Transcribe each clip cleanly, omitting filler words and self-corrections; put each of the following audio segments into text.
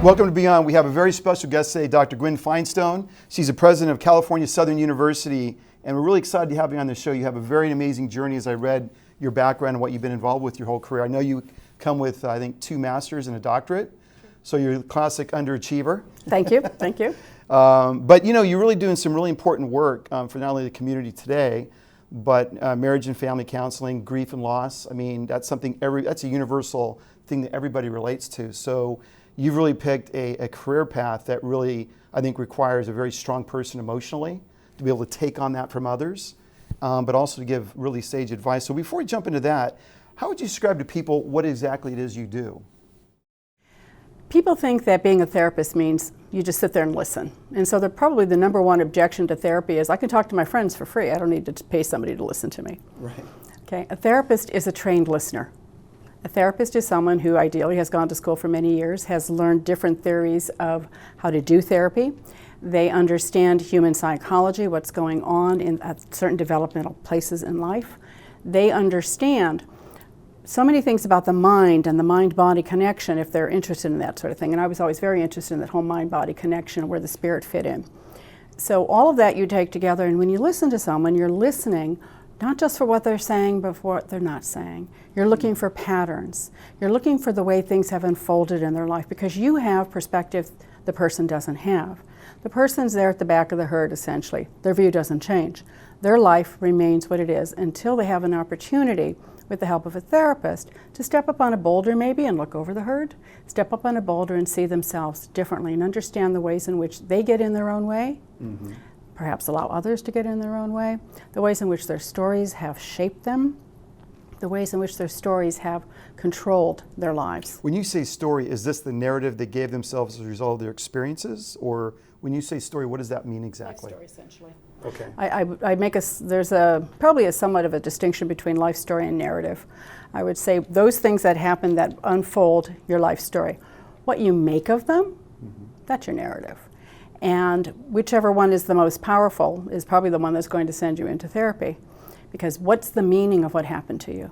Welcome to Beyond. We have a very special guest today, Dr. Gwen Finestone. She's the president of California Southern University, and we're really excited to have you on the show. You have a very amazing journey as I read your background and what you've been involved with your whole career. I know you come with, I think, 2 masters and a doctorate, so you're a classic underachiever. Thank you, thank you. But you know, you're really doing some really important work for not only the community today, but marriage and family counseling, grief and loss. I mean, that's something that's a universal thing that everybody relates to. So you've really picked a career path that really, I think, requires a very strong person emotionally to be able to take on that from others, but also to give really sage advice. So before we jump into that, how would you describe to people what exactly it is you do? People think that being a therapist means you just sit there and listen. And so probably the number one objection to therapy is I can talk to my friends for free. I don't need to pay somebody to listen to me. Right. Okay. A therapist is a trained listener. A therapist is someone who ideally has gone to school for many years, has learned different theories of how to do therapy. They understand human psychology, what's going on at certain developmental places in life. They understand so many things about the mind and the mind-body connection if they're interested in that sort of thing. And I was always very interested in that whole mind-body connection, where the spirit fit in. So all of that you take together, and when you listen to someone, you're listening not just for what they're saying, but for what they're not saying. You're looking for patterns. You're looking for the way things have unfolded in their life, because you have perspective the person doesn't have. The person's there at the back of the herd, essentially. Their view doesn't change. Their life remains what it is until they have an opportunity, with the help of a therapist, to step up on a boulder maybe and look over the herd, step up on a boulder and see themselves differently and understand the ways in which they get in their own way, perhaps allow others to get in their own way, the ways in which their stories have shaped them, the ways in which their stories have controlled their lives. When you say story, is this the narrative they gave themselves as a result of their experiences? Or when you say story, what does that mean exactly? Life story, essentially. Okay. I make there's probably a somewhat of a distinction between life story and narrative. I would say those things that happen that unfold your life story. What you make of them, that's your narrative. And whichever one is the most powerful is probably the one that's going to send you into therapy. Because what's the meaning of what happened to you?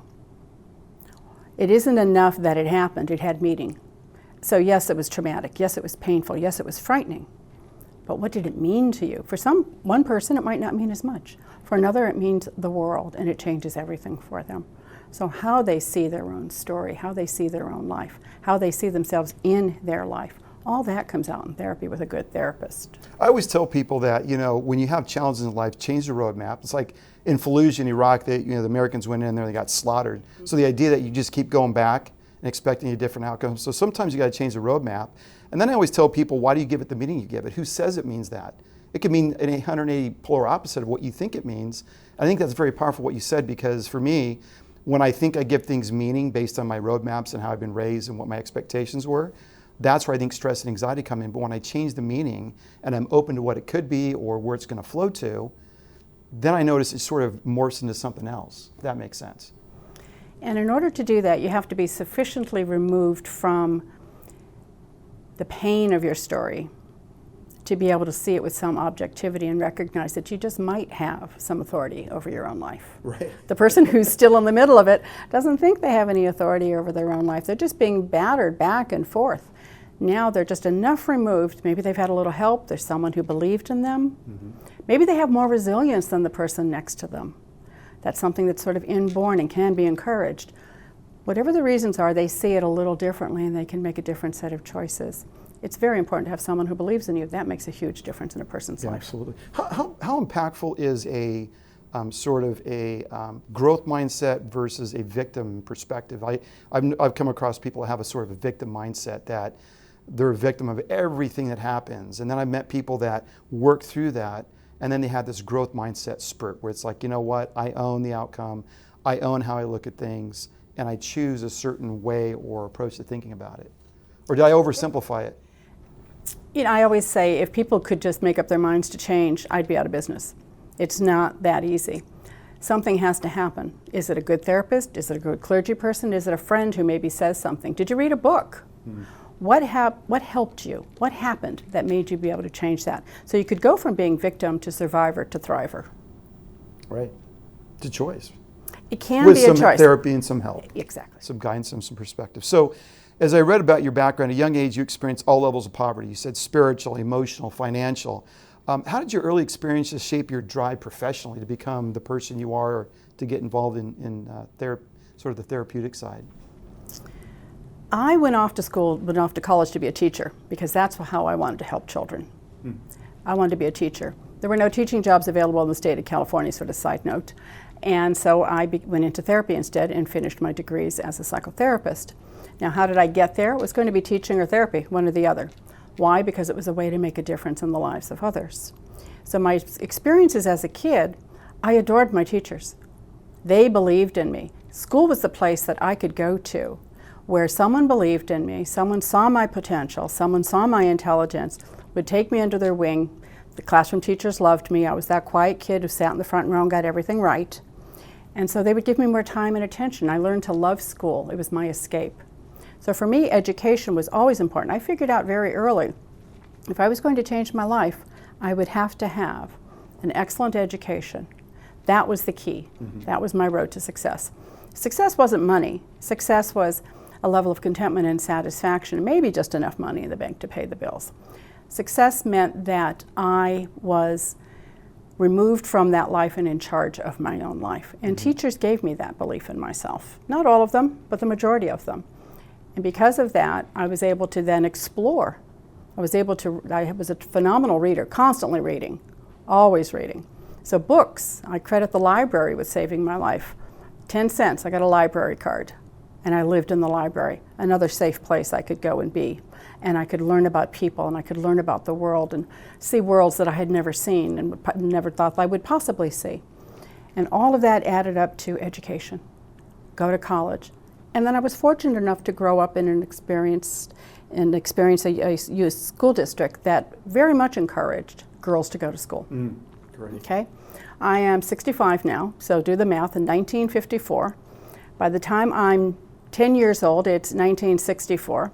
It isn't enough that it happened, it had meaning. So yes, it was traumatic, yes, it was painful, yes, it was frightening. But what did it mean to you? For one person, it might not mean as much. For another, it means the world, and it changes everything for them. So how they see their own story, how they see their own life, how they see themselves in their life, all that comes out in therapy with a good therapist. I always tell people that, you know, when you have challenges in life, change the roadmap. It's like in Fallujah in Iraq, the Americans went in there, they got slaughtered. So the idea that you just keep going back and expecting a different outcome. So sometimes you got to change the roadmap. And then I always tell people, why do you give it the meaning you give it? Who says it means that? It could mean an 180 polar opposite of what you think it means. I think that's very powerful what you said, because for me, when I think I give things meaning based on my roadmaps and how I've been raised and what my expectations were, that's where I think stress and anxiety come in. But when I change the meaning and I'm open to what it could be or where it's going to flow to, then I notice it sort of morphs into something else. If that makes sense. And in order to do that, you have to be sufficiently removed from the pain of your story to be able to see it with some objectivity and recognize that you just might have some authority over your own life. Right. The person who's still in the middle of it doesn't think they have any authority over their own life. They're just being battered back and forth. Now they're just enough removed. Maybe they've had a little help. There's someone who believed in them. Maybe they have more resilience than the person next to them. That's something that's sort of inborn and can be encouraged. Whatever the reasons are, they see it a little differently and they can make a different set of choices. It's very important to have someone who believes in you. That makes a huge difference in a person's life. Absolutely. How impactful is a sort of a growth mindset versus a victim perspective? I've come across people that have a sort of a victim mindset, that they're a victim of everything that happens. And then I've met people that work through that, and then they have this growth mindset spurt where it's like, you know what, I own the outcome, I own how I look at things, and I choose a certain way or approach to thinking about it. Or did I oversimplify it? You know, I always say if people could just make up their minds to change, I'd be out of business. It's not that easy. Something has to happen. Is it a good therapist? Is it a good clergy person? Is it a friend who maybe says something? Did you read a book? What helped you? What happened that made you be able to change that? So you could go from being victim to survivor to thriver. Right. It's a choice. It can With be a choice. With some therapy and some help. Exactly. Some guidance and some perspective. So As I read about your background, at a young age you experienced all levels of poverty. You said spiritual, emotional, financial. How did your early experiences shape your drive professionally to become the person you are, or to get involved in sort of the therapeutic side? I went off to college to be a teacher because that's how I wanted to help children. I wanted to be a teacher. There were no teaching jobs available in the state of California, sort of side note. And so I went into therapy instead and finished my degrees as a psychotherapist. Now, how did I get there? It was going to be teaching or therapy, one or the other. Why? Because it was a way to make a difference in the lives of others. So my experiences as a kid, I adored my teachers. They believed in me. School was the place that I could go to where someone believed in me, someone saw my potential, someone saw my intelligence, would take me under their wing. The classroom teachers loved me. I was that quiet kid who sat in the front row and got everything right. And so they would give me more time and attention. I learned to love school. It was my escape. So for me, education was always important. I figured out very early, if I was going to change my life, I would have to have an excellent education. That was the key. That was my road to success. Success wasn't money. Success was a level of contentment and satisfaction, maybe just enough money in the bank to pay the bills. Success meant that I was removed from that life and in charge of my own life. And teachers gave me that belief in myself. Not all of them, but the majority of them. And because of that, I was able to then explore. I was a phenomenal reader, constantly reading, always reading. So books, I credit the library with saving my life. 10 cents, I got a library card. And I lived in the library, another safe place I could go and be. And I could learn about people, and I could learn about the world and see worlds that I had never seen and never thought I would possibly see. And all of that added up to education, go to college. And then I was fortunate enough to grow up in experience a youth school district that very much encouraged girls to go to school. Great. Okay? I am 65 now, so do the math. In 1954, by the time I'm 10 years old, it's 1964.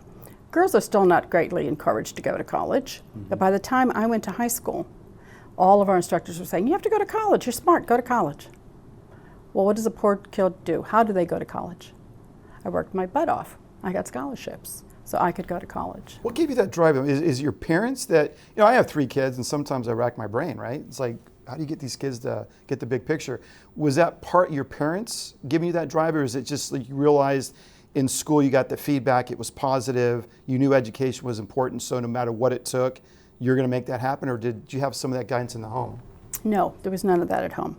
Girls are still not greatly encouraged to go to college, but by the time I went to high school, all of our instructors were saying, you have to go to college, you're smart, go to college. Well, what does a poor kid do? How do they go to college? I worked my butt off. I got scholarships, so I could go to college. What gave you that drive? Is your parents that, I have 3 kids, and sometimes I rack my brain, right? It's like, how do you get these kids to get the big picture? Was that part your parents giving you that drive, or is it just like you realized in school you got the feedback, it was positive, you knew education was important, so no matter what it took, you're going to make that happen, or did you have some of that guidance in the home? No, there was none of that at home.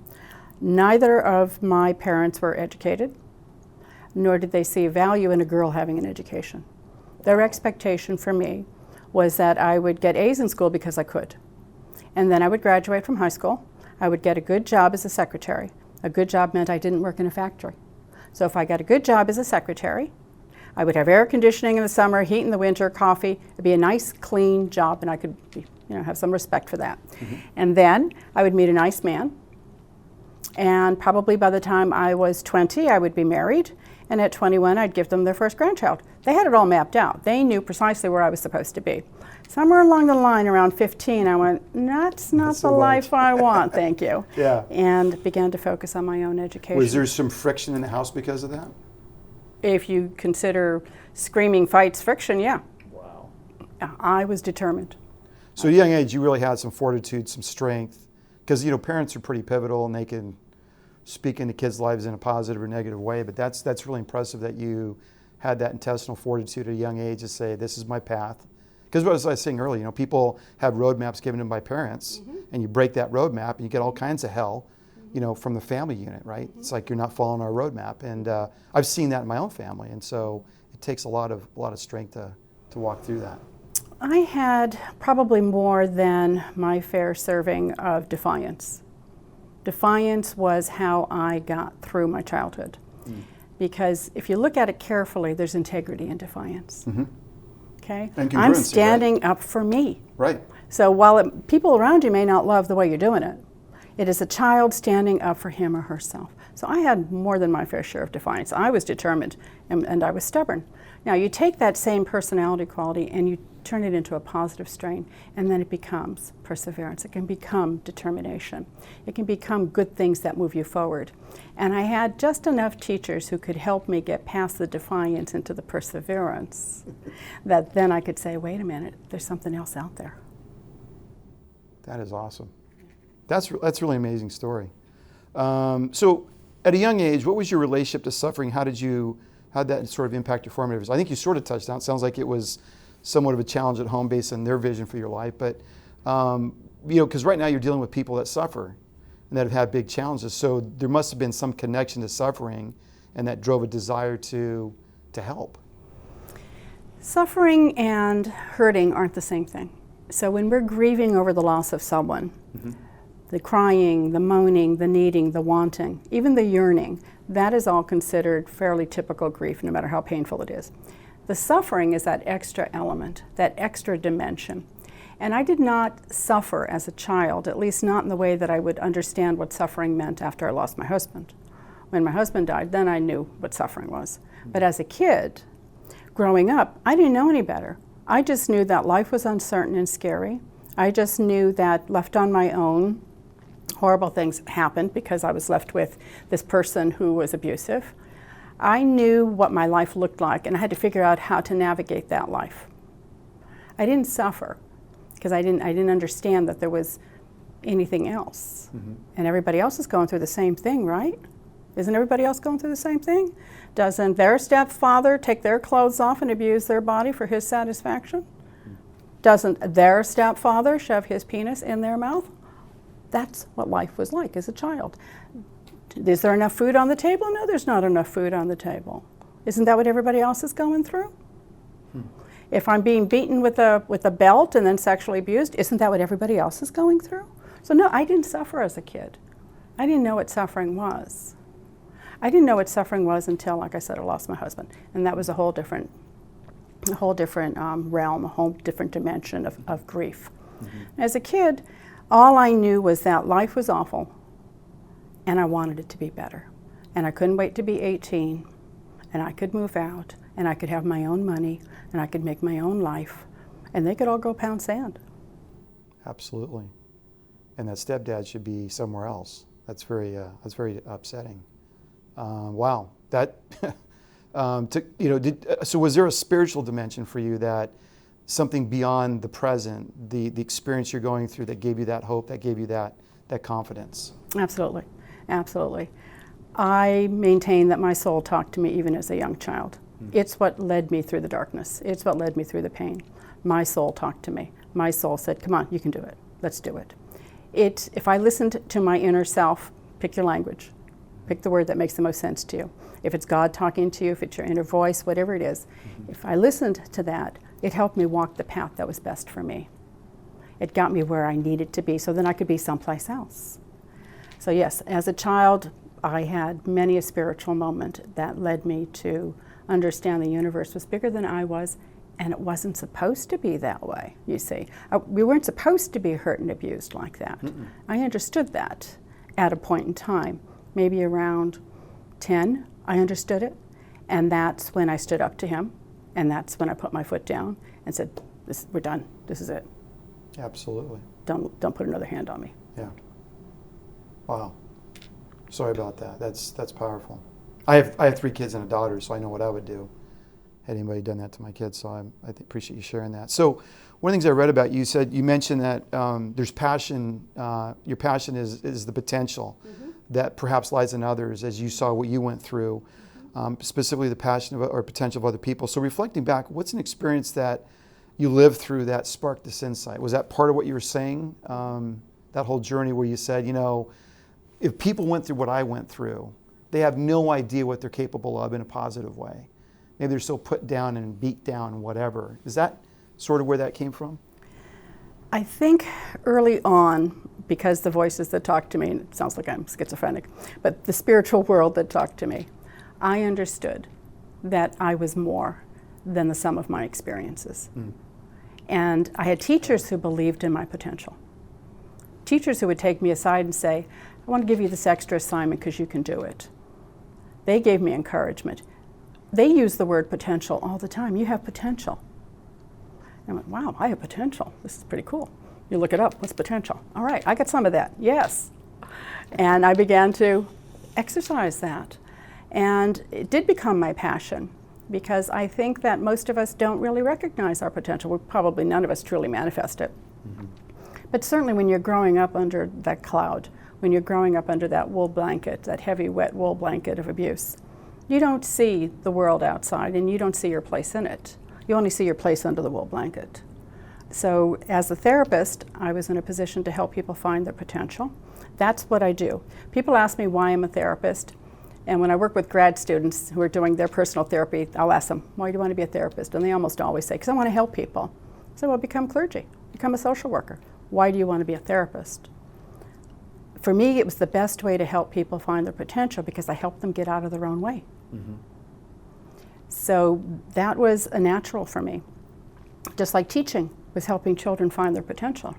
Neither of my parents were educated, nor did they see value in a girl having an education. Their expectation for me was that I would get A's in school because I could. And then I would graduate from high school. I would get a good job as a secretary. A good job meant I didn't work in a factory. So if I got a good job as a secretary, I would have air conditioning in the summer, heat in the winter, coffee. It'd be a nice, clean job, and I could have some respect for that. And then I would meet a nice man. And probably by the time I was 20, I would be married. And at 21, I'd give them their first grandchild. They had it all mapped out. They knew precisely where I was supposed to be. Somewhere along the line, around 15, I went, that's not the life I want, thank you. Yeah. And began to focus on my own education. Was there some friction in the house because of that? If you consider screaming fights friction, yeah. Wow. I was determined. So at a young age, you really had some fortitude, some strength, because parents are pretty pivotal and they can speak into kids' lives in a positive or negative way, but that's really impressive that you had that intestinal fortitude at a young age to say, this is my path. Because what I was saying earlier, people have roadmaps given them by parents, and you break that roadmap and you get all kinds of hell, from the family unit, right? It's like you're not following our roadmap, and I've seen that in my own family, and so it takes a lot of strength to walk through that. I had probably more than my fair serving of defiance. Defiance was how I got through my childhood. Because if you look at it carefully, there's integrity in defiance. Okay? And I'm standing up for me. Right. So while people around you may not love the way you're doing it, it is a child standing up for him or herself. So I had more than my fair share of defiance. I was determined, and I was stubborn. Now you take that same personality quality and you turn it into a positive strain, and then it becomes perseverance. It can become determination. It can become good things that move you forward. And I had just enough teachers who could help me get past the defiance into the perseverance that then I could say, wait a minute, there's something else out there. That is awesome. That's really an amazing story. So at a young age, what was your relationship to suffering? How did that sort of impact your formative years? I think you sort of touched on it. Sounds like it was somewhat of a challenge at home based on their vision for your life. But, because right now you're dealing with people that suffer and that have had big challenges. So there must have been some connection to suffering and that drove a desire to help. Suffering and hurting aren't the same thing. So when we're grieving over the loss of someone, the crying, the moaning, the needing, the wanting, even the yearning, that is all considered fairly typical grief, no matter how painful it is. The suffering is that extra element, that extra dimension. And I did not suffer as a child, at least not in the way that I would understand what suffering meant after I lost my husband. When my husband died, then I knew what suffering was. But as a kid, growing up, I didn't know any better. I just knew that life was uncertain and scary. I just knew that left on my own, horrible things happened because I was left with this person who was abusive. I knew what my life looked like, and I had to figure out how to navigate that life. I didn't suffer because I didn't understand that there was anything else. And everybody else is going through the same thing, right? Isn't everybody else going through the same thing? Doesn't their stepfather take their clothes off and abuse their body for his satisfaction? Doesn't their stepfather shove his penis in their mouth? That's what life was like as a child. Is there enough food on the table? No, there's not enough food on the table. Isn't that what everybody else is going through? If I'm being beaten with a belt and then sexually abused, isn't that what everybody else is going through? So no, I didn't suffer as a kid. I didn't know what suffering was. I didn't know what suffering was until, like I said, I lost my husband. And that was a whole different realm, a whole different dimension of grief. As a kid, all I knew was that life was awful, and I wanted it to be better. And I couldn't wait to be 18, and I could move out, and I could have my own money, and I could make my own life, and they could all go pound sand. Absolutely. And that stepdad should be somewhere else. That's very upsetting. Wow. That. So was there a spiritual dimension for you, that something beyond the present, the experience you're going through, that gave you that hope, that gave you that confidence? Absolutely. Absolutely. I maintain that my soul talked to me even as a young child. It's what led me through the darkness. It's what led me through the pain. My soul talked to me. My soul said, come on, you can do it. Let's do it. If I listened to my inner self, pick your language. Pick the word that makes the most sense to you. If it's God talking to you, if it's your inner voice, whatever it is, if I listened to that, it helped me walk the path that was best for me. It got me where I needed to be so then I could be someplace else. So yes, as a child, I had many a spiritual moment that led me to understand the universe was bigger than I was, and it wasn't supposed to be that way, you see. We weren't supposed to be hurt and abused like that. I understood that at a point in time. Maybe around 10, I understood it, and that's when I stood up to him, and that's when I put my foot down and said, we're done, this is it. Absolutely. Don't put another hand on me. Yeah. Wow. Sorry about that. That's powerful. I have 3 kids and a daughter, so I know what I would do had anybody done that to my kids. So I appreciate you sharing that. So one of the things I read about you, you mentioned that there's passion. Your passion is the potential that perhaps lies in others, as you saw what you went through, specifically the passion or potential of other people. So reflecting back, what's an experience that you lived through that sparked this insight? Was that part of what you were saying? That whole journey where you said, if people went through what I went through, they have no idea what they're capable of in a positive way. Maybe they're so put down and beat down and whatever. Is that sort of where that came from? I think early on, because the voices that talk to me, and it sounds like I'm schizophrenic, but the spiritual world that talked to me, I understood that I was more than the sum of my experiences. And I had teachers who believed in my potential. Teachers who would take me aside and say, I want to give you this extra assignment because you can do it. They gave me encouragement. they use the word potential all the time. You have potential. And I went, wow, I have potential. This is pretty cool. You look it up, what's potential? All right, I got some of that, yes. And I began to exercise that. And it did become my passion, because I think that most of us don't really recognize our potential. Probably none of us truly manifest it. Mm-hmm. But certainly when you're growing up under that cloud, when you're growing up under that wool blanket, that heavy, wet wool blanket of abuse, you don't see the world outside, and you don't see your place in it. You only see your place under the wool blanket. So as a therapist, I was in a position to help people find their potential. That's what I do. People ask me why I'm a therapist, and when I work with grad students who are doing their personal therapy, I'll ask them, why do you want to be a therapist? And they almost always say, because I want to help people. So, well, become clergy, become a social worker. Why do you want to be a therapist? For me, it was the best way to help people find their potential, because I helped them get out of their own way. Mm-hmm. So that was a natural for me. Just like teaching was helping children find their potential.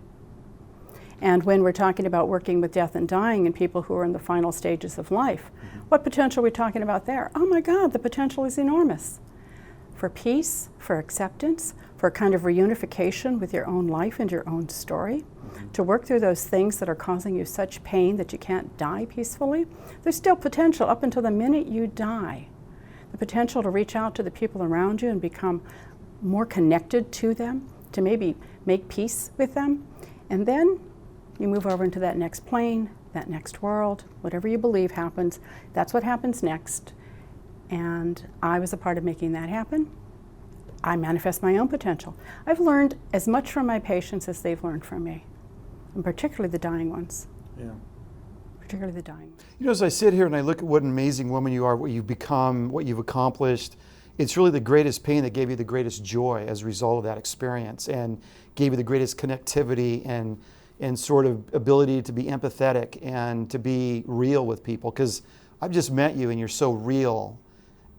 And when we're talking about working with death and dying and people who are in the final stages of life, mm-hmm. what potential are we talking about there? Oh my God, the potential is enormous. For peace, for acceptance, for a kind of reunification with your own life and your own story, mm-hmm. to work through those things that are causing you such pain that you can't die peacefully. There's still potential up until the minute you die. The potential to reach out to the people around you and become more connected to them, to maybe make peace with them. And then you move over into that next plane, that next world, whatever you believe happens, that's what happens next. And I was a part of making that happen. I manifest my own potential. I've learned as much from my patients as they've learned from me, and particularly the dying ones. Yeah. Particularly the dying ones. You know, as I sit here and I look at what an amazing woman you are, what you've become, what you've accomplished, it's really the greatest pain that gave you the greatest joy as a result of that experience, and gave you the greatest connectivity and sort of ability to be empathetic and to be real with people. Because I've just met you and you're so real.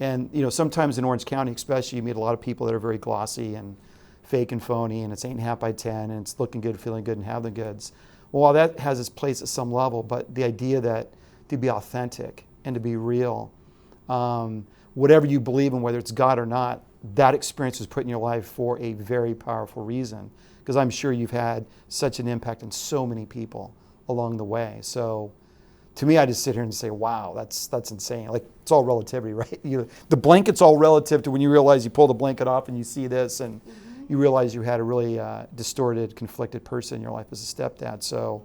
And you know, sometimes in Orange County especially, you meet a lot of people that are very glossy and fake and phony, and it's 8.5 by 10, and it's looking good, feeling good, and have the goods. Well, while that has its place at some level, but the idea that to be authentic and to be real, whatever you believe in, whether it's God or not, that experience was put in your life for a very powerful reason. Because I'm sure you've had such an impact on so many people along the way. So to me, I just sit here and say, wow, that's insane. Like, it's all relativity, right? The blanket's all relative to when you realize you pull the blanket off and you see this, and mm-hmm. you realize you had a really distorted, conflicted person in your life as a stepdad. So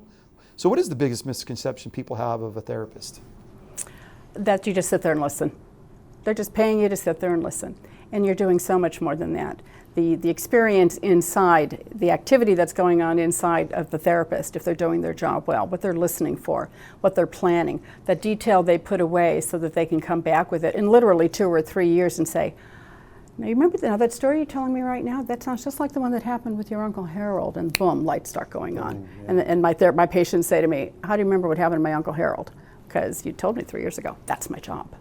what is the biggest misconception people have of a therapist? That you just sit there and listen. They're just paying you to sit there and listen. And you're doing so much more than that. The experience inside, the activity that's going on inside of the therapist, if they're doing their job well, what they're listening for, what they're planning, the detail they put away so that they can come back with it in literally 2 or 3 years and say, now you remember that story you're telling me right now? That sounds just like the one that happened with your Uncle Harold, and boom, lights start going on. Yeah. And my patients say to me, how do you remember what happened to my Uncle Harold? Because you told me 3 years ago. That's my job,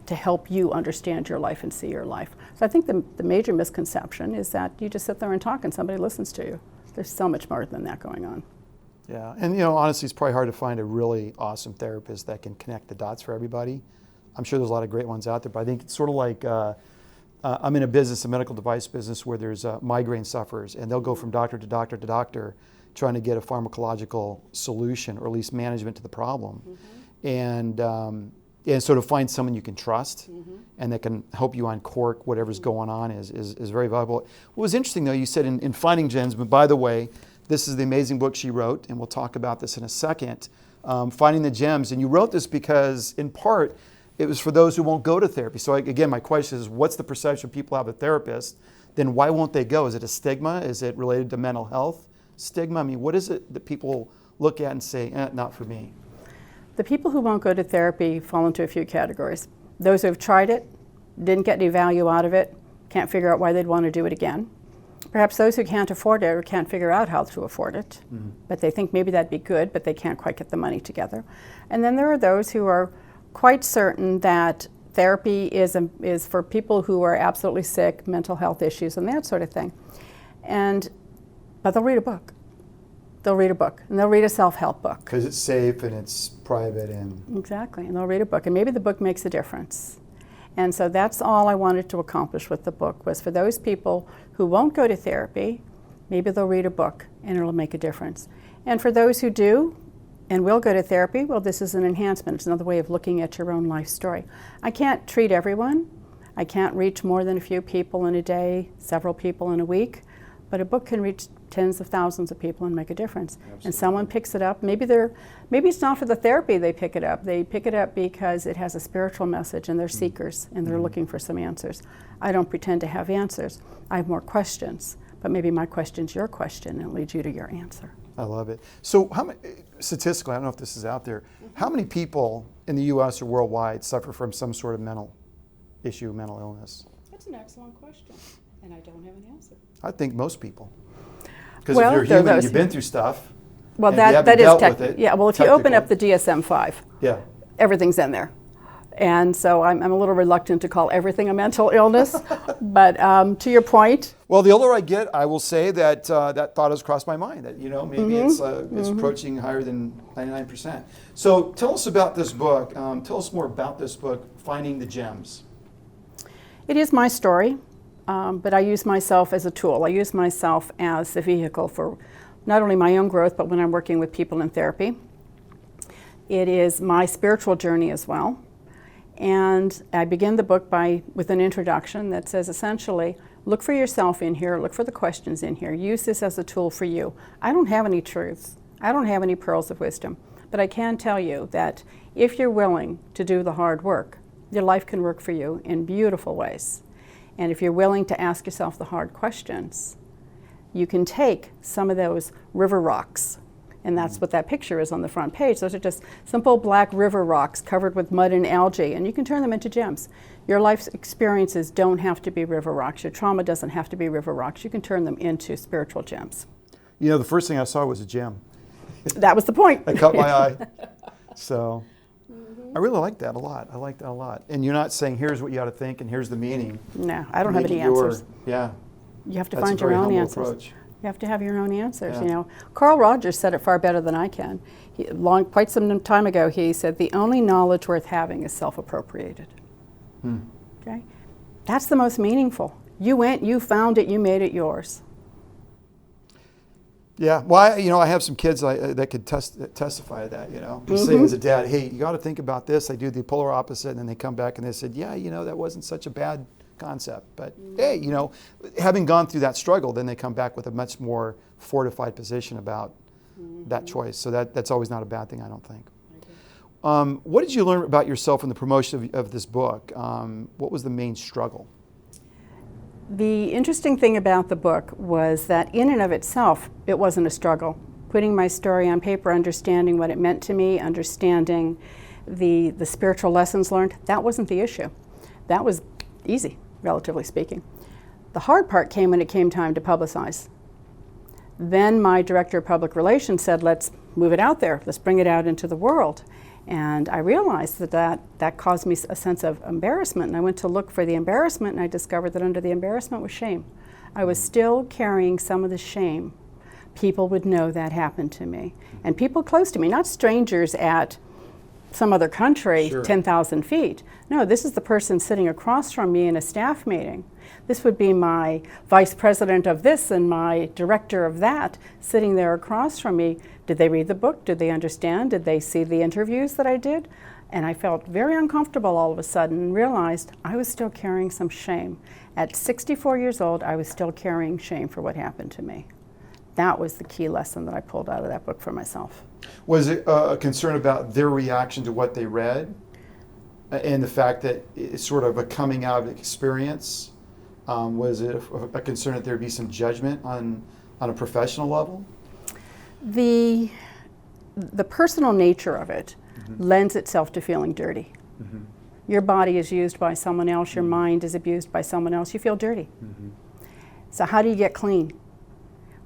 to help you understand your life and see your life. So I think the major misconception is that you just sit there and talk and somebody listens to you. There's so much more than that going on. Yeah, and you know, honestly, it's probably hard to find a really awesome therapist that can connect the dots for everybody. I'm sure there's a lot of great ones out there, but I think it's sort of like, I'm in a medical device business, where there's migraine sufferers, and they'll go from doctor to doctor to doctor trying to get a pharmacological solution, or at least management to the problem. Mm-hmm. And sort of find someone you can trust, mm-hmm. and that can help you uncork whatever's mm-hmm. going on is very valuable. What was interesting, though, you said in Finding Gems, but by the way, this is the amazing book she wrote, and we'll talk about this in a second, Finding the Gems. And you wrote this because, in part, it was for those who won't go to therapy. So again, my question is, what's the perception people have of a therapist? Then why won't they go? Is it a stigma? Is it related to mental health stigma? I mean, what is it that people look at and say, not for me? The people who won't go to therapy fall into a few categories. Those who have tried it, didn't get any value out of it, can't figure out why they'd want to do it again. Perhaps those who can't afford it or can't figure out how to afford it, mm-hmm. but they think maybe that'd be good, but they can't quite get the money together. And then there are those who are quite certain that therapy is for people who are absolutely sick, mental health issues and that sort of thing. But they'll read a book. They'll read a book, and they'll read a self-help book. Because it's safe and it's private and... Exactly, and they'll read a book, and maybe the book makes a difference. And so that's all I wanted to accomplish with the book, was for those people who won't go to therapy, maybe they'll read a book and it'll make a difference. And for those who do and will go to therapy, well, this is an enhancement. It's another way of looking at your own life story. I can't treat everyone. I can't reach more than a few people in a day, several people in a week, but a book can reach tens of thousands of people and make a difference. Absolutely. And someone picks it up. Maybe it's not for the therapy they pick it up. They pick it up because it has a spiritual message and they're seekers and they're looking for some answers. I don't pretend to have answers. I have more questions, but maybe my question's your question and it leads you to your answer. I love it. So how many, statistically, I don't know if this is out there, how many people in the US or worldwide suffer from some sort of mental issue, mental illness? That's an excellent question, and I don't have an answer. I think most people. Because if you're human and you've been through stuff, well, and you haven't that is dealt with it, yeah. Well, if you open up the DSM-5, yeah, everything's in there, and so I'm a little reluctant to call everything a mental illness. But to your point, well, the older I get, I will say that that thought has crossed my mind. That maybe it's approaching higher than 99%. So tell us about this book. Tell us more about this book, Finding the Gems. It is my story. But I use myself as a tool. I use myself as a vehicle for not only my own growth, but when I'm working with people in therapy. It is my spiritual journey as well. And I begin the book with an introduction that says essentially, look for yourself in here, look for the questions in here, use this as a tool for you. I don't have any truths. I don't have any pearls of wisdom. But I can tell you that if you're willing to do the hard work, your life can work for you in beautiful ways. And if you're willing to ask yourself the hard questions, you can take some of those river rocks, and that's what that picture is on the front page. Those are just simple black river rocks covered with mud and algae, and you can turn them into gems. Your life's experiences don't have to be river rocks. Your trauma doesn't have to be river rocks. You can turn them into spiritual gems. You know, the first thing I saw was a gem. That was the point. That caught my eye. So I really like that a lot. I like that a lot. And you're not saying, here's what you ought to think and here's the meaning. No, I don't have any answers. Yeah. You have to find your own answers. Approach. You have to have your own answers. Yeah. You know, Carl Rogers said it far better than I can. Quite some time ago, he said, the only knowledge worth having is self-appropriated. Okay? That's the most meaningful. You went, you found it, you made it yours. Yeah, well, I have some kids that could testify to that, You say as a dad, hey, you got to think about this. They do the polar opposite, and then they come back and they said, yeah, that wasn't such a bad concept. But hey, having gone through that struggle, then they come back with a much more fortified position about that choice. So that's always not a bad thing, I don't think. What did you learn about yourself in the promotion of this book? What was the main struggle? The interesting thing about the book was that in and of itself, it wasn't a struggle. Putting my story on paper, understanding what it meant to me, understanding the spiritual lessons learned, that wasn't the issue. That was easy, relatively speaking. The hard part came when it came time to publicize. Then my director of public relations said, let's move it out there, let's bring it out into the world. And I realized that caused me a sense of embarrassment. And I went to look for the embarrassment, and I discovered that under the embarrassment was shame. I was still carrying some of the shame. People would know that happened to me. And people close to me, not strangers at some other country, sure. 10,000 feet. No, this is the person sitting across from me in a staff meeting. This would be my vice president of this and my director of that sitting there across from me. Did they read the book? Did they understand? Did they see the interviews that I did? And I felt very uncomfortable all of a sudden and realized I was still carrying some shame. At 64 years old, I was still carrying shame for what happened to me. That was the key lesson that I pulled out of that book for myself. Was it a concern about their reaction to what they read and the fact that it's sort of a coming out experience? Was it a concern that there would be some judgment on a professional level? The personal nature of it lends itself to feeling dirty. Your body is used by someone else, your mind is abused by someone else, you feel dirty. So how do you get clean?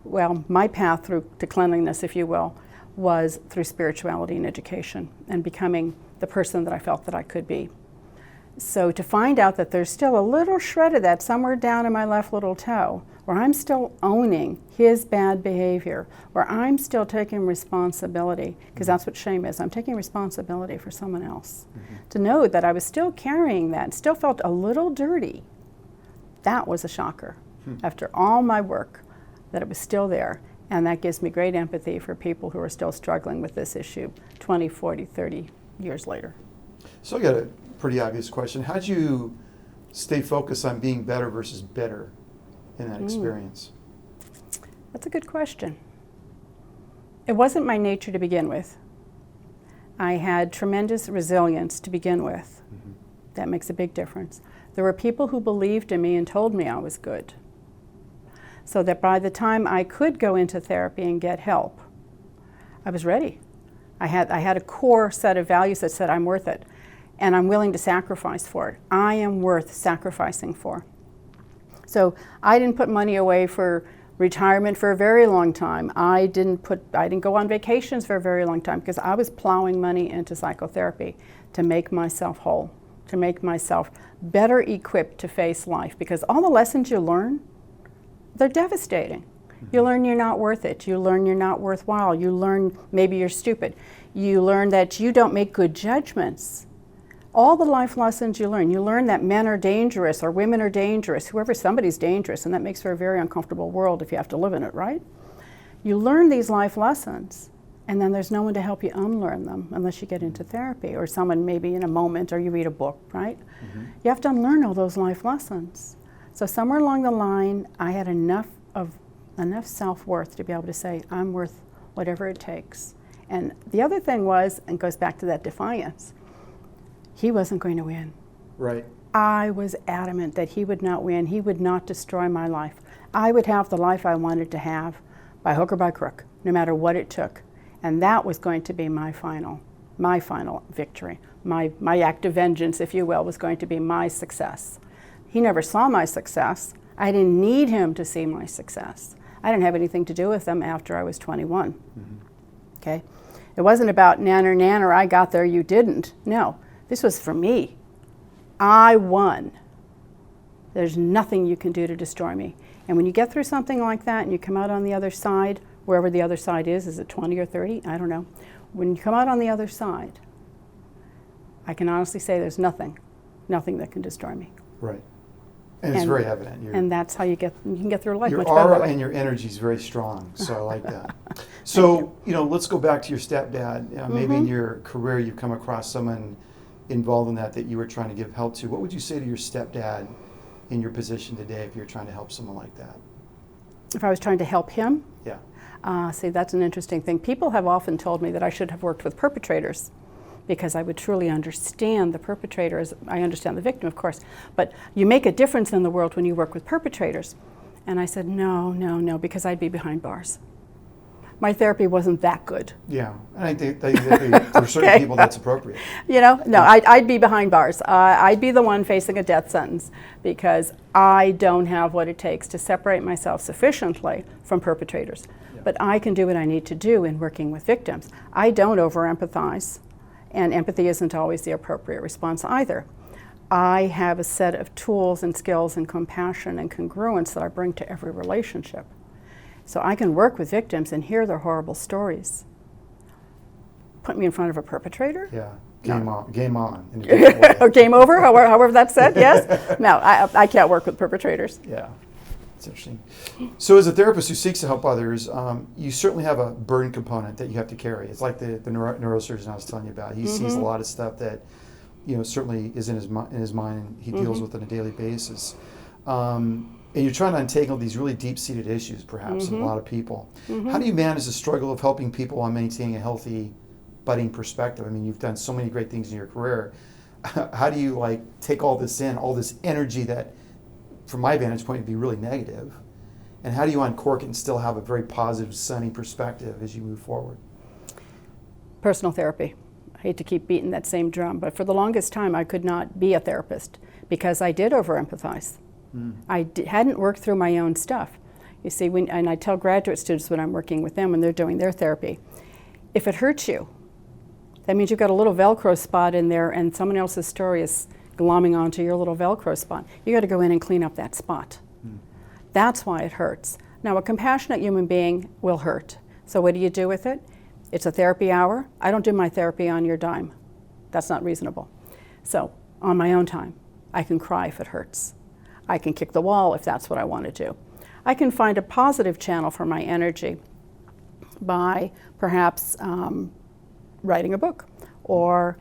Well, my path to cleanliness, if you will, was through spirituality and education and becoming the person that I felt that I could be. So to find out that there's still a little shred of that somewhere down in my left little toe, where I'm still owning his bad behavior, where I'm still taking responsibility, because that's what shame is. I'm taking responsibility for someone else. To know that I was still carrying that, still felt a little dirty, that was a shocker. After all my work, that it was still there. And that gives me great empathy for people who are still struggling with this issue 20, 40, 30 years later. So I got a pretty obvious question. How did you stay focused on being better versus bitter in that experience? That's a good question. It wasn't my nature to begin with. I had tremendous resilience to begin with. That makes a big difference. There were people who believed in me and told me I was good. So that by the time I could go into therapy and get help, I was ready. I had a core set of values that said I'm worth it, and I'm willing to sacrifice for it. I am worth sacrificing for. So I didn't put money away for retirement for a very long time. I didn't go on vacations for a very long time because I was plowing money into psychotherapy to make myself whole, to make myself better equipped to face life. Because all the lessons you learn, they're devastating. You learn you're not worth it. You learn you're not worthwhile. You learn maybe you're stupid. You learn that you don't make good judgments. All the life lessons you learn that men are dangerous or women are dangerous, somebody's dangerous, and that makes for a very uncomfortable world if you have to live in it, right? You learn these life lessons, and then there's no one to help you unlearn them unless you get into therapy or someone maybe in a moment or you read a book, right? You have to unlearn all those life lessons. So somewhere along the line, I had enough self-worth to be able to say, I'm worth whatever it takes. And the other thing was, and goes back to that defiance, he wasn't going to win. Right. I was adamant that he would not win. He would not destroy my life. I would have the life I wanted to have by hook or by crook, no matter what it took. And that was going to be my final victory. My act of vengeance, if you will, was going to be my success. He never saw my success. I didn't need him to see my success. I didn't have anything to do with him after I was 21. Okay? It wasn't about nanner, I got there, you didn't. No, this was for me. I won. There's nothing you can do to destroy me. And when you get through something like that and you come out on the other side, wherever the other side is it 20 or 30? I don't know. When you come out on the other side, I can honestly say there's nothing that can destroy me. Right. And it's very evident. And that's how you can get through life your much better. Your aura and your energy is very strong, so I like that. So, let's go back to your stepdad. Maybe in your career you've come across someone involved in that you were trying to give help to. What would you say to your stepdad in your position today if you're trying to help someone like that? If I was trying to help him? Yeah. See, that's an interesting thing. People have often told me that I should have worked with perpetrators because I would truly understand the perpetrator as I understand the victim, of course. But you make a difference in the world when you work with perpetrators. And I said, no, because I'd be behind bars. My therapy wasn't that good. Yeah, and I think that for certain people that's appropriate. I'd be behind bars. I'd be the one facing a death sentence because I don't have what it takes to separate myself sufficiently from perpetrators. Yeah. But I can do what I need to do in working with victims. I don't over-empathize, and empathy isn't always the appropriate response either. I have a set of tools and skills and compassion and congruence that I bring to every relationship. So I can work with victims and hear their horrible stories. Put me in front of a perpetrator? Yeah, game on. Or game over, however that's said, yes? No, I can't work with perpetrators. Yeah, it's interesting. So as a therapist who seeks to help others, you certainly have a burden component that you have to carry. It's like the neurosurgeon I was telling you about. He sees a lot of stuff that certainly is in his mind and he deals with on a daily basis. And you're trying to untangle these really deep-seated issues, perhaps, in a lot of people. How do you manage the struggle of helping people while maintaining a healthy, budding perspective? I mean, you've done so many great things in your career. How do you take all this in, all this energy that, from my vantage point, would be really negative? And how do you uncork it and still have a very positive, sunny perspective as you move forward? Personal therapy. I hate to keep beating that same drum, but for the longest time, I could not be a therapist because I did over-empathize. I hadn't worked through my own stuff. You see, and I tell graduate students when I'm working with them when they're doing their therapy, if it hurts you, that means you've got a little Velcro spot in there and someone else's story is glomming onto your little Velcro spot. You got to go in and clean up that spot. That's why it hurts. Now, a compassionate human being will hurt. So what do you do with it? It's a therapy hour. I don't do my therapy on your dime. That's not reasonable. So on my own time, I can cry if it hurts. I can kick the wall if that's what I want to do. I can find a positive channel for my energy by perhaps writing a book or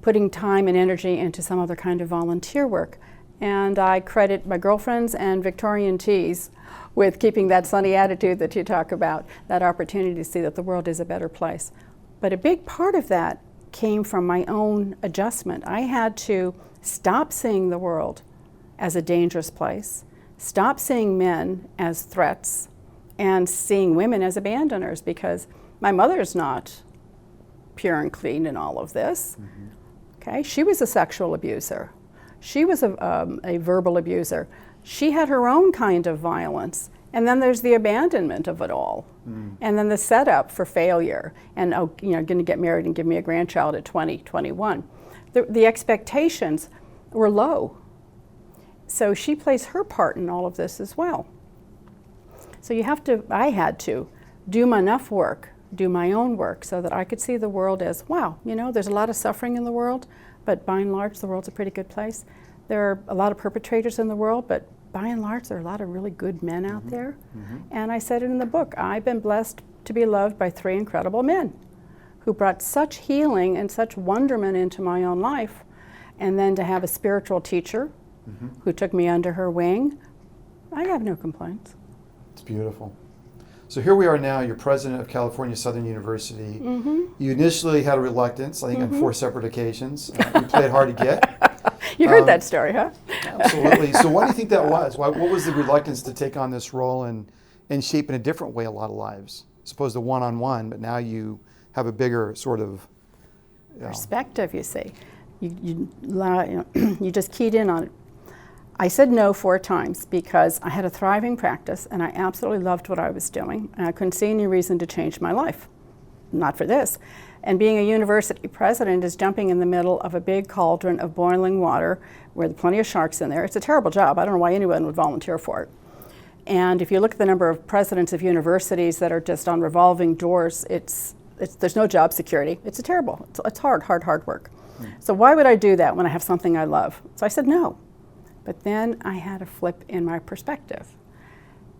putting time and energy into some other kind of volunteer work. And I credit my girlfriends and Victorian teas with keeping that sunny attitude that you talk about, that opportunity to see that the world is a better place. But a big part of that came from my own adjustment. I had to stop seeing the world as a dangerous place, stop seeing men as threats, and seeing women as abandoners, because my mother's not pure and clean in all of this. Okay, she was a sexual abuser. She was a verbal abuser. She had her own kind of violence. And then there's the abandonment of it all. And then the setup for failure. And, going to get married and give me a grandchild at 20, 21. The expectations were low. So she plays her part in all of this as well. So I had to do enough work, do my own work, so that I could see the world as, wow, there's a lot of suffering in the world, but by and large, the world's a pretty good place. There are a lot of perpetrators in the world, but by and large, there are a lot of really good men out there. And I said it in the book, I've been blessed to be loved by 3 incredible men who brought such healing and such wonderment into my own life. And then to have a spiritual teacher who took me under her wing, I have no complaints. It's beautiful. So here we are now, you're president of California Southern University. You initially had a reluctance, I think on 4 separate occasions. You played hard to get. You heard that story, huh? Absolutely. So why do you think that was? What was the reluctance to take on this role and shape in a different way a lot of lives? As opposed to one-on-one, but now you have a bigger sort of perspective, you see. You just keyed in on it. I said no 4 times because I had a thriving practice and I absolutely loved what I was doing, and I couldn't see any reason to change my life. Not for this. And being a university president is jumping in the middle of a big cauldron of boiling water where there are plenty of sharks in there. It's a terrible job. I don't know why anyone would volunteer for it. And if you look at the number of presidents of universities that are just on revolving doors, there's no job security. It's terrible. It's hard work. So why would I do that when I have something I love? So I said no. But then I had a flip in my perspective.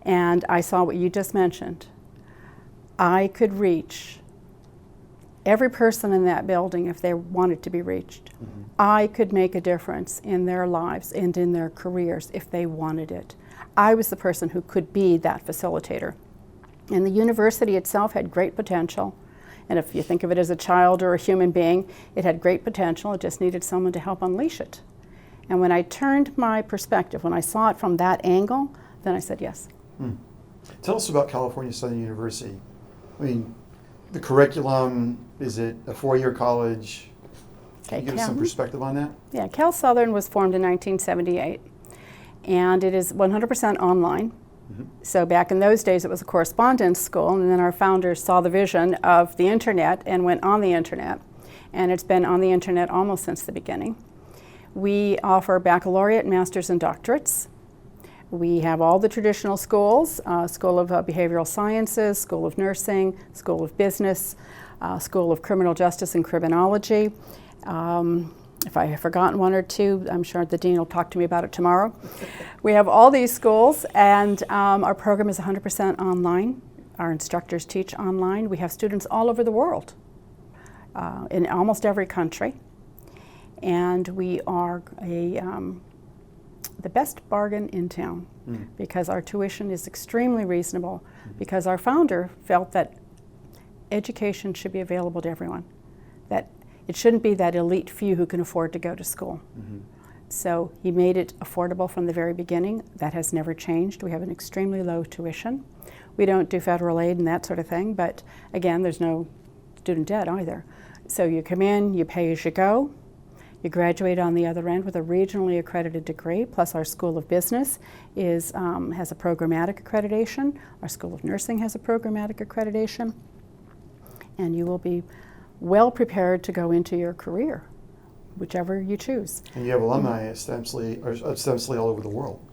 And I saw what you just mentioned. I could reach every person in that building if they wanted to be reached. I could make a difference in their lives and in their careers if they wanted it. I was the person who could be that facilitator. And the university itself had great potential. And if you think of it as a child or a human being, it had great potential. It just needed someone to help unleash it. And when I turned my perspective, when I saw it from that angle, then I said yes. Tell us about California Southern University. I mean, the curriculum, is it a 4-year college? Can you give us some perspective on that? Yeah, Cal Southern was formed in 1978, and it is 100% online. So back in those days, it was a correspondence school, and then our founders saw the vision of the internet and went on the internet, and it's been on the internet almost since the beginning. We offer baccalaureate, master's, and doctorates. We have all the traditional schools, School of Behavioral Sciences, School of Nursing, School of Business, School of Criminal Justice and Criminology. If I have forgotten 1 or 2, I'm sure the dean will talk to me about it tomorrow. We have all these schools, and our program is 100% online. Our instructors teach online. We have students all over the world, in almost every country. And we are the best bargain in town because our tuition is extremely reasonable, because our founder felt that education should be available to everyone, that it shouldn't be that elite few who can afford to go to school. So he made it affordable from the very beginning. That has never changed. We have an extremely low tuition. We don't do federal aid and that sort of thing, but again, there's no student debt either. So you come in, you pay as you go. You graduate on the other end with a regionally accredited degree, plus our School of Business has a programmatic accreditation. Our School of Nursing has a programmatic accreditation. And you will be well prepared to go into your career whichever you choose. And you have alumni ostensibly all over the world.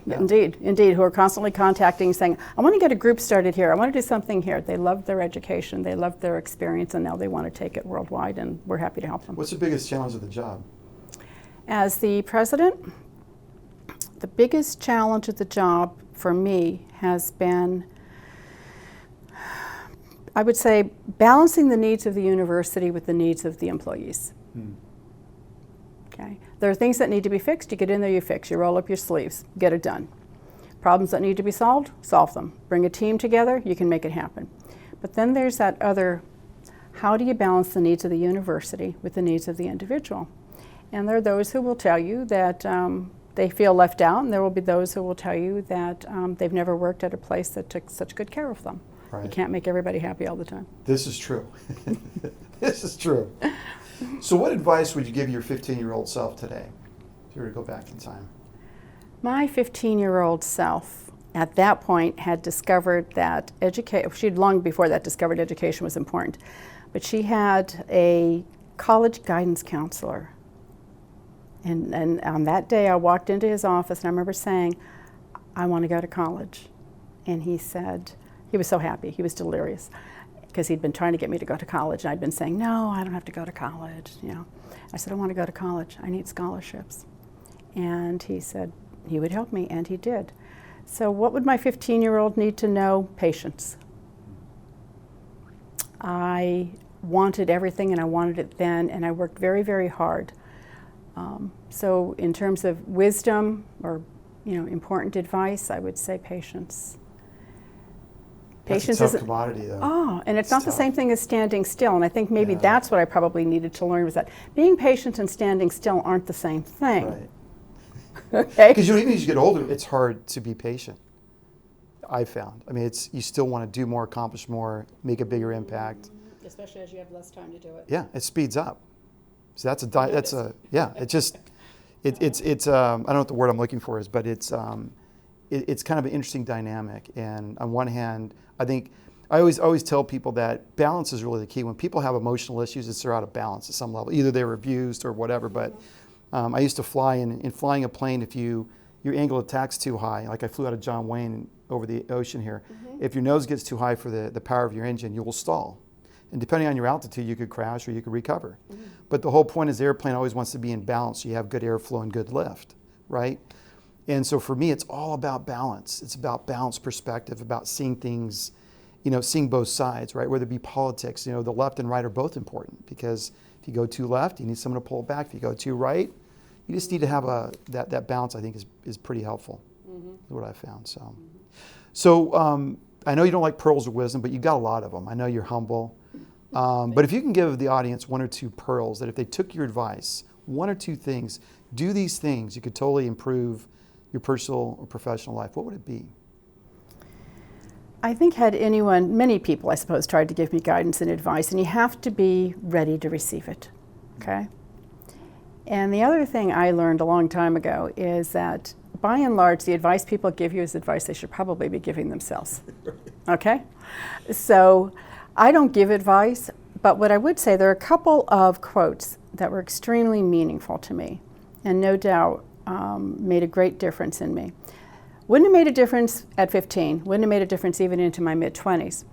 Yeah. Indeed, who are constantly contacting, saying, I want to get a group started here, I want to do something here. They love their education, they love their experience, and now they want to take it worldwide, and we're happy to help them. What's the biggest challenge of the job? As the president, the biggest challenge of the job for me has been, I would say, balancing the needs of the university with the needs of the employees. Okay. There are things that need to be fixed. You get in there, you fix. You roll up your sleeves, get it done. Problems that need to be solved, solve them. Bring a team together, you can make it happen. But then there's that other, how do you balance the needs of the university with the needs of the individual? And there are those who will tell you that they feel left out, and there will be those who will tell you that they've never worked at a place that took such good care of them. Right. You can't make everybody happy all the time. This is true. This is true. So what advice would you give your 15-year-old self today, if you were to go back in time? My 15-year-old self, at that point, had discovered that she'd long before that discovered education was important, but she had a college guidance counselor. And on that day, I walked into his office, and I remember saying, I want to go to college. And he said, he was so happy, he was delirious, because he'd been trying to get me to go to college, and I'd been saying, no, I don't have to go to college. I said, I want to go to college, I need scholarships. And he said he would help me, and he did. So what would my 15-year-old need to know? Patience. I wanted everything, and I wanted it then, and I worked very, very hard. So in terms of wisdom or important advice, I would say patience. Patience is a tough commodity, though. Oh, and it's not tough. The same thing as standing still. And I think maybe that's what I probably needed to learn, was that being patient and standing still aren't the same thing. Right. Okay? Because even as you get older, it's hard to be patient, I've found. I mean, you still want to do more, accomplish more, make a bigger impact. Especially as you have less time to do it. Yeah, it speeds up. So it's I don't know what the word I'm looking for is, but it's kind of an interesting dynamic. And on one hand, I think I always tell people that balance is really the key. When people have emotional issues, they're out of balance at some level. Either they were abused or whatever. But I used to fly, and in flying a plane, if your angle of attack's too high, like I flew out of John Wayne over the ocean here, if your nose gets too high for the power of your engine, you will stall. And depending on your altitude, you could crash or you could recover. But the whole point is the airplane always wants to be in balance, so you have good airflow and good lift, right? And so for me, it's all about balance. It's about balanced perspective, about seeing things, seeing both sides, right? Whether it be politics, the left and right are both important, because if you go too left, you need someone to pull it back. If you go too right, you just need to have that balance. I think is pretty helpful. Is what I found. So I know you don't like pearls of wisdom, but you got a lot of them. I know you're humble. But if you can give the audience one or two pearls that if they took your advice, one or two things, do these things, you could totally improve your personal or professional life, what would it be? I think many people, I suppose, tried to give me guidance and advice, and you have to be ready to receive it, okay? And the other thing I learned a long time ago is that, by and large, the advice people give you is advice they should probably be giving themselves, okay? So I don't give advice, but what I would say, there are a couple of quotes that were extremely meaningful to me, and no doubt made a great difference in me. Wouldn't have made a difference at 15, wouldn't have made a difference even into my mid-20s,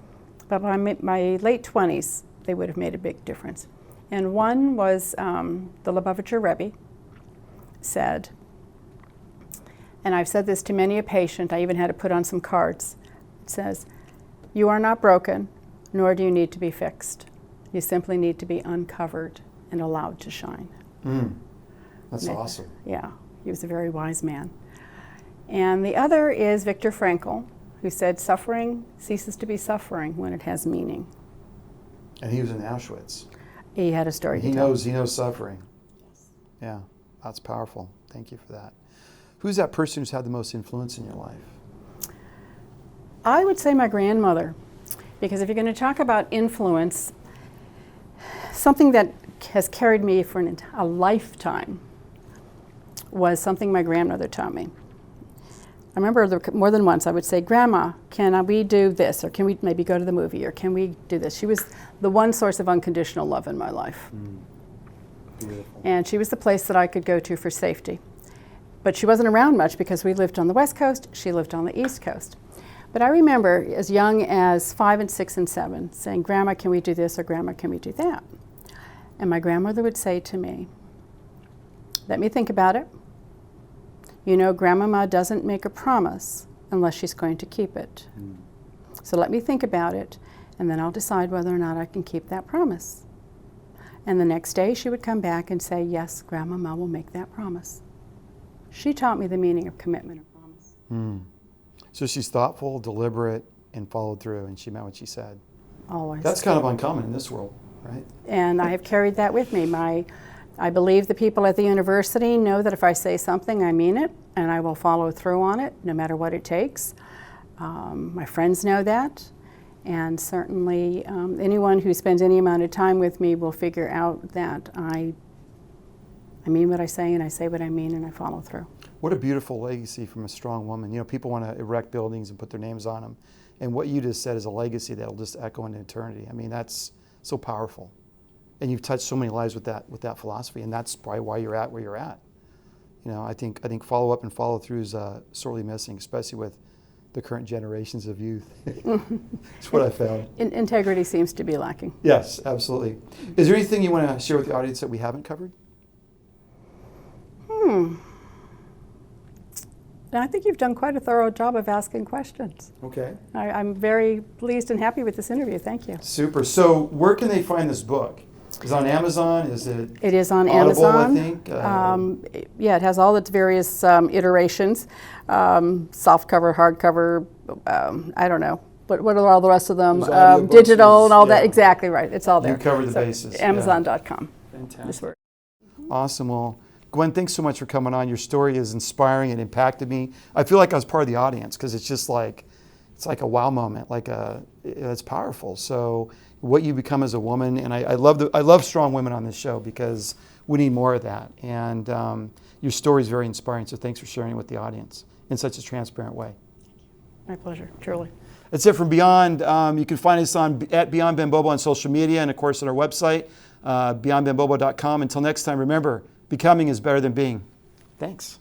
but by my late 20s, they would have made a big difference. And one was the Lubavitcher Rebbe said, and I've said this to many a patient, I even had to put on some cards, it says, you are not broken, nor do you need to be fixed. You simply need to be uncovered and allowed to shine. That's awesome. Yeah, he was a very wise man. And the other is Viktor Frankl, who said, suffering ceases to be suffering when it has meaning. And he was in Auschwitz. He had a story to tell. He knows suffering. Yes. Yeah, that's powerful. Thank you for that. Who's that person who's had the most influence in your life? I would say my grandmother. Because if you're going to talk about influence, something that has carried me for a lifetime was something my grandmother taught me. I remember more than once I would say, Grandma, can we do this? Or can we maybe go to the movie? Or can we do this? She was the one source of unconditional love in my life. Beautiful. And she was the place that I could go to for safety. But she wasn't around much because we lived on the West Coast, she lived on the East Coast. But I remember as young as 5 and 6 and 7 saying, Grandma, can we do this, or Grandma, can we do that? And my grandmother would say to me, let me think about it. You know, Grandmama doesn't make a promise unless she's going to keep it. So let me think about it, and then I'll decide whether or not I can keep that promise. And the next day she would come back and say, yes, Grandmama will make that promise. She taught me the meaning of commitment and promise. So she's thoughtful, deliberate, and followed through, and she meant what she said. Always. That's kind of uncommon in this world, right? And I have carried that with me. I believe the people at the university know that if I say something, I mean it, and I will follow through on it, no matter what it takes. My friends know that, and certainly anyone who spends any amount of time with me will figure out that I mean what I say, and I say what I mean, and I follow through. What a beautiful legacy from a strong woman. You know, people want to erect buildings and put their names on them. And what you just said is a legacy that'll just echo into eternity. I mean, that's so powerful. And you've touched so many lives with that philosophy, and that's probably why you're at where you're at. You know, I think follow up and follow through is sorely missing, especially with the current generations of youth. That's what I found. Integrity seems to be lacking. Yes, absolutely. Is there anything you want to share with the audience that we haven't covered? I think you've done quite a thorough job of asking questions. Okay. I'm very pleased and happy with this interview. Thank you. Super. So where can they find this book? Is it on Amazon? Is it? It is on Audible, Amazon. I think. Yeah, it has all its various iterations, soft cover, hardcover. I don't know. What are all the rest of them? There's audiobooks, Digital and all yeah. that. Exactly right. It's all there. You covered the bases. Amazon.com. Fantastic. Awesome. Well, Gwen, thanks so much for coming on. Your story is inspiring. It impacted me. I feel like I was part of the audience because it's just like, it's like a wow moment. It's powerful. So what you become as a woman, and I love strong women on this show because we need more of that. And your story is very inspiring. So thanks for sharing it with the audience in such a transparent way. My pleasure, truly. That's it from Beyond. You can find us at Beyond Ben Bobo on social media and of course on our website, beyondbenbobo.com. Until next time, remember, becoming is better than being. Thanks.